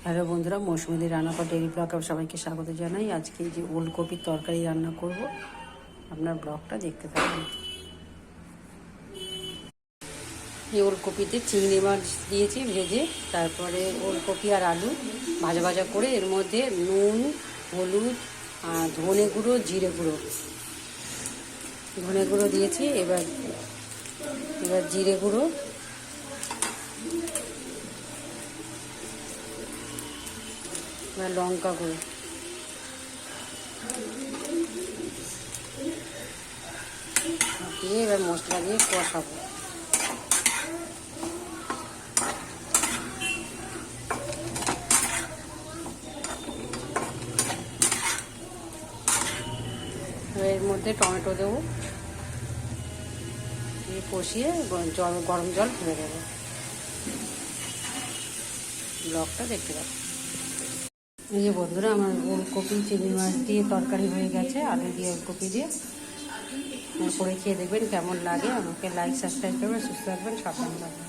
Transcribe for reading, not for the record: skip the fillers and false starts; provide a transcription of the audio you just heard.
Hello বন্ধুরা, মৌসুমী রান্নাঘর daily ব্লগে সবাইকে স্বাগত জানাই। আজকে যে ওলকপির তরকারি রান্না করব, আপনার ব্লগটা দেখতে থাকুন। এই ওলকপিতে চিংড়ি মাছ দিয়েছি ভেজে, তারপরে ওলকপি আর আলু ভাজা ভাজা করে এর মধ্যে নুন, হলুদ, ধনে গুঁড়ো, জিরে গুঁড়ো, ধনে গুঁড়ো দিয়েছি। এবার জিরে গুঁড়ো, এবার লঙ্কা গুঁড়ো দিয়ে এবার মশলা দিয়ে কষাবো। এর মধ্যে টমেটো দেবো, দিয়ে কষিয়ে গরম জল ঢেলে দেবো। ব্লগটা দেখতে পাবো। এই যে বন্ধুরা, আমার ওলকপি চিংড়ি মাছ দিয়ে তরকারি হয়ে গেছে, আলু দিয়ে ওলকপি দিয়ে। করে খেয়ে দেখবেন কেমন লাগে। আমাকে লাইক সাবস্ক্রাইব করবেন, সুস্থ থাকবেন, সাবধানে থাকবেন।